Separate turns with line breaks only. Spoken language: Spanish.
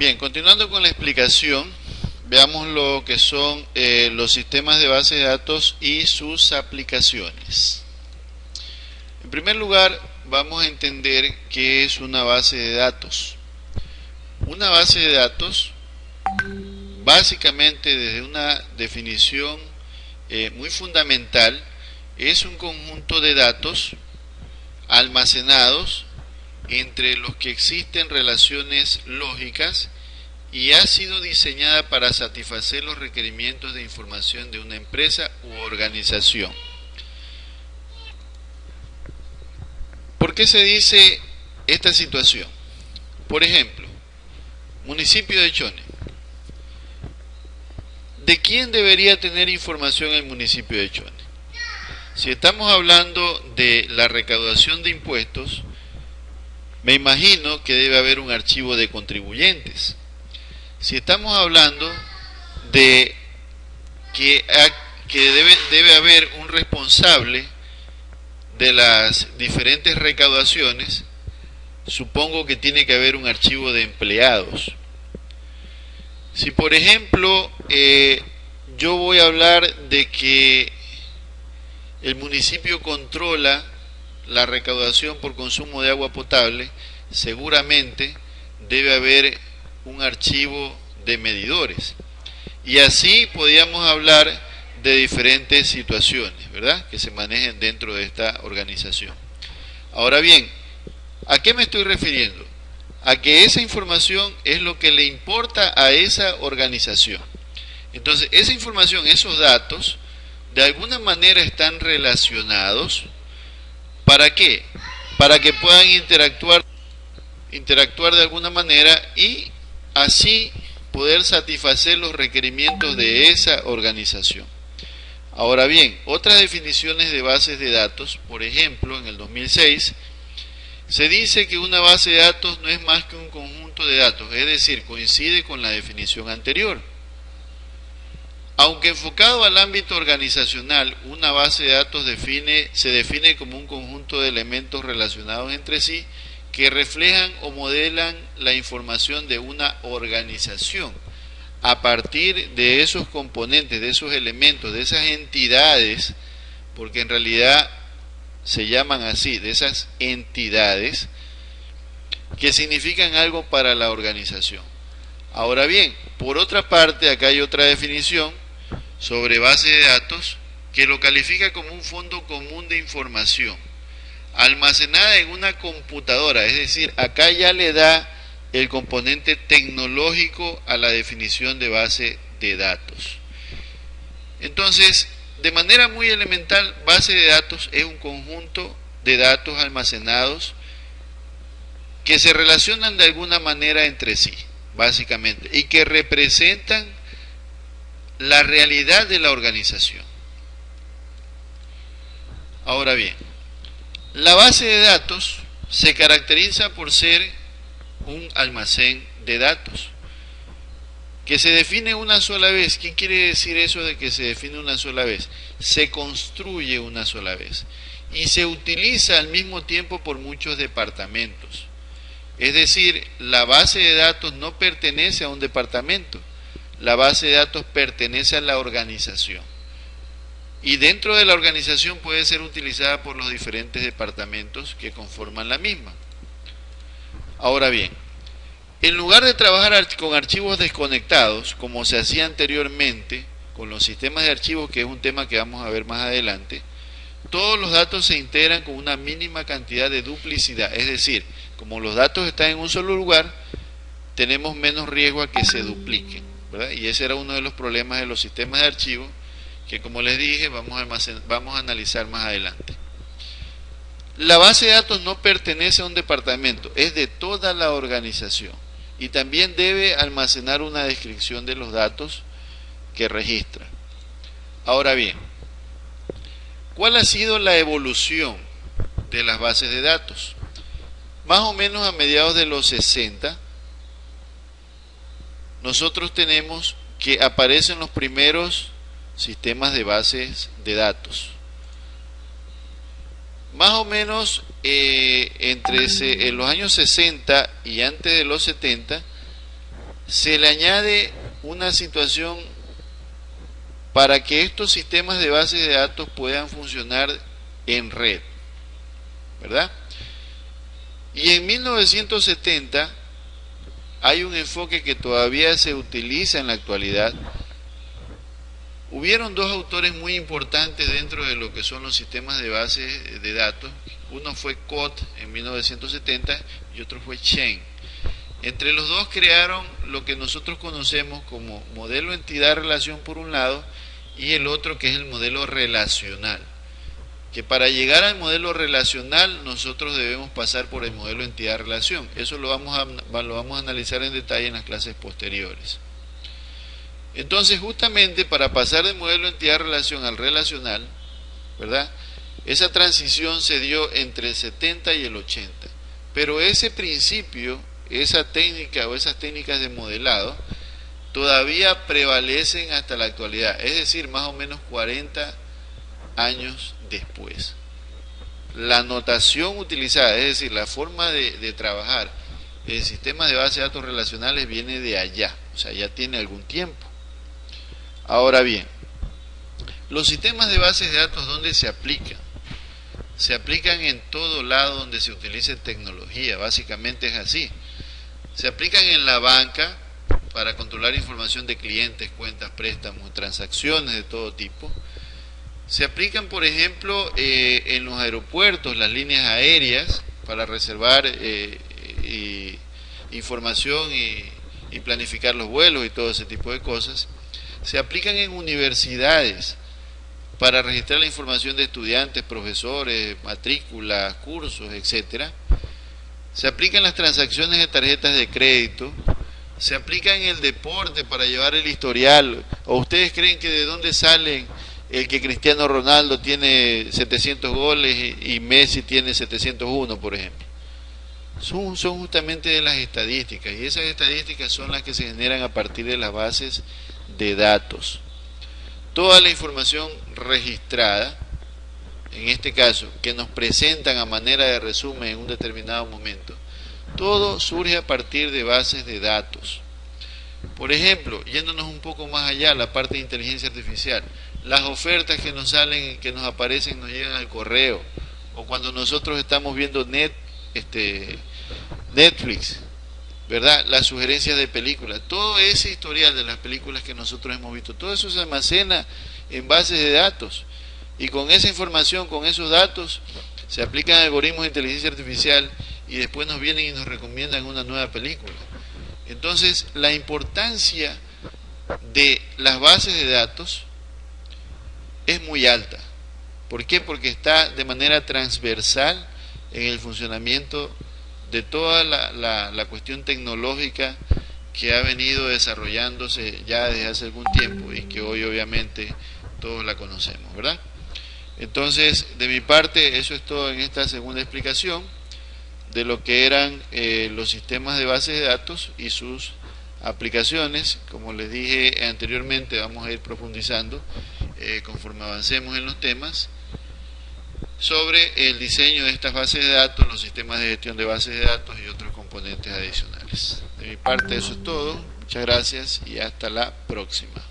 Bien, continuando con la explicación, veamos lo que son los sistemas de base de datos y sus aplicaciones. En primer lugar, vamos a entender qué es una base de datos. Una base de datos, básicamente desde una definición muy fundamental, es un conjunto de datos almacenados entre los que existen relaciones lógicas y ha sido diseñada para satisfacer los requerimientos de información de una empresa u organización. ¿Por qué se dice esta situación? Por ejemplo, municipio de Chone. ¿De quién debería tener información el municipio de Chone? Si estamos hablando de la recaudación de impuestos, me imagino que debe haber un archivo de contribuyentes. Si estamos hablando de que debe haber un responsable de las diferentes recaudaciones, supongo que tiene que haber un archivo de empleados. Si por ejemplo yo voy a hablar de que el municipio controla la recaudación por consumo de agua potable, seguramente debe haber un archivo de medidores. Y así podríamos hablar de diferentes situaciones, ¿verdad?, que se manejen dentro de esta organización. Ahora bien, ¿a qué me estoy refiriendo? A que esa información es lo que le importa a esa organización. Entonces, esa información, esos datos, de alguna manera están relacionados. ¿Para qué? Para que puedan interactuar de alguna manera y así poder satisfacer los requerimientos de esa organización. Ahora bien, otras definiciones de bases de datos, por ejemplo, en el 2006, se dice que una base de datos no es más que un conjunto de datos, es decir, coincide con la definición anterior. Aunque enfocado al ámbito organizacional, una base de datos se define como un conjunto de elementos relacionados entre sí que reflejan o modelan la información de una organización a partir de esos componentes, de esos elementos, de esas entidades, porque en realidad se llaman así, de esas entidades que significan algo para la organización. Ahora bien, por otra parte, acá hay otra definición sobre base de datos que lo califica como un fondo común de información almacenada en una computadora, es decir, acá ya le da el componente tecnológico a la definición de base de datos. Entonces, de manera muy elemental, base de datos es un conjunto de datos almacenados que se relacionan de alguna manera entre sí, básicamente, y que representan la realidad de la organización. Ahora bien, la base de datos se caracteriza por ser un almacén de datos que se define una sola vez. ¿Qué quiere decir eso de que se define una sola vez? Se construye una sola vez y se utiliza al mismo tiempo por muchos departamentos. Es decir, la base de datos no pertenece a un departamento, la base de datos pertenece a la organización. Y dentro de la organización puede ser utilizada por los diferentes departamentos que conforman la misma. Ahora bien, en lugar de trabajar con archivos desconectados, como se hacía anteriormente con los sistemas de archivos, que es un tema que vamos a ver más adelante, todos los datos se integran con una mínima cantidad de duplicidad. Es decir, como los datos están en un solo lugar, tenemos menos riesgo a que se dupliquen, ¿verdad? Y ese era uno de los problemas de los sistemas de archivos, que como les dije, vamos a analizar más adelante. La base de datos no pertenece a un departamento, es de toda la organización y también debe almacenar una descripción de los datos que registra. Ahora bien, ¿cuál ha sido la evolución de las bases de datos? Más o menos a mediados de los 60, nosotros tenemos que aparecen los primeros sistemas de bases de datos. Más o menos en los años 60 y antes de los 70 se le añade una situación para que estos sistemas de bases de datos puedan funcionar en red, ¿verdad? Y en 1970 hay un enfoque que todavía se utiliza en la actualidad. Hubieron dos autores muy importantes dentro de lo que son los sistemas de bases de datos. Uno fue Cott en 1970 y otro fue Chen. Entre los dos crearon lo que nosotros conocemos como modelo entidad-relación por un lado y el otro que es el modelo relacional. Que para llegar al modelo relacional nosotros debemos pasar por el modelo entidad-relación. Eso lo vamos a analizar en detalle en las clases posteriores. Entonces, justamente para pasar del modelo entidad-relación al relacional, ¿verdad? Esa transición se dio entre el 70 y el 80. Pero ese principio, esa técnica o esas técnicas de modelado todavía prevalecen hasta la actualidad, es decir, más o menos 40 años después. La notación utilizada, es decir, la forma de trabajar el sistema de base de datos relacionales viene de allá, o sea, ya tiene algún tiempo. Ahora bien, los sistemas de bases de datos, ¿dónde se aplican? Se aplican en todo lado donde se utilice tecnología, básicamente es así. Se aplican en la banca para controlar información de clientes, cuentas, préstamos, transacciones de todo tipo. Se aplican, por ejemplo, en los aeropuertos, las líneas aéreas, para reservar información y planificar los vuelos y todo ese tipo de cosas. Se aplican en universidades para registrar la información de estudiantes, profesores, matrículas, cursos, etcétera. Se aplican las transacciones de tarjetas de crédito. Se aplica en el deporte para llevar el historial. ¿O ustedes creen que de dónde salen el que Cristiano Ronaldo tiene 700 goles y Messi tiene 701, por ejemplo? Son justamente de las estadísticas, y esas estadísticas son las que se generan a partir de las bases de datos. Toda la información registrada, en este caso, que nos presentan a manera de resumen en un determinado momento, todo surge a partir de bases de datos. Por ejemplo, yéndonos un poco más allá, la parte de inteligencia artificial, las ofertas que nos salen, que nos aparecen, nos llegan al correo, o cuando nosotros estamos viendo Netflix, ¿verdad? Las sugerencias de películas, todo ese historial de las películas que nosotros hemos visto, todo eso se almacena en bases de datos, y con esa información, con esos datos, se aplican algoritmos de inteligencia artificial y después nos vienen y nos recomiendan una nueva película. Entonces, la importancia de las bases de datos es muy alta. ¿Por qué? Porque está de manera transversal en el funcionamiento de toda la cuestión tecnológica que ha venido desarrollándose ya desde hace algún tiempo y que hoy obviamente todos la conocemos, ¿verdad? Entonces, de mi parte, eso es todo en esta segunda explicación de lo que eran los sistemas de bases de datos y sus aplicaciones. Como les dije anteriormente, vamos a ir profundizando conforme avancemos en los temas sobre el diseño de estas bases de datos, los sistemas de gestión de bases de datos y otros componentes adicionales. De mi parte, eso es todo. Muchas gracias y hasta la próxima.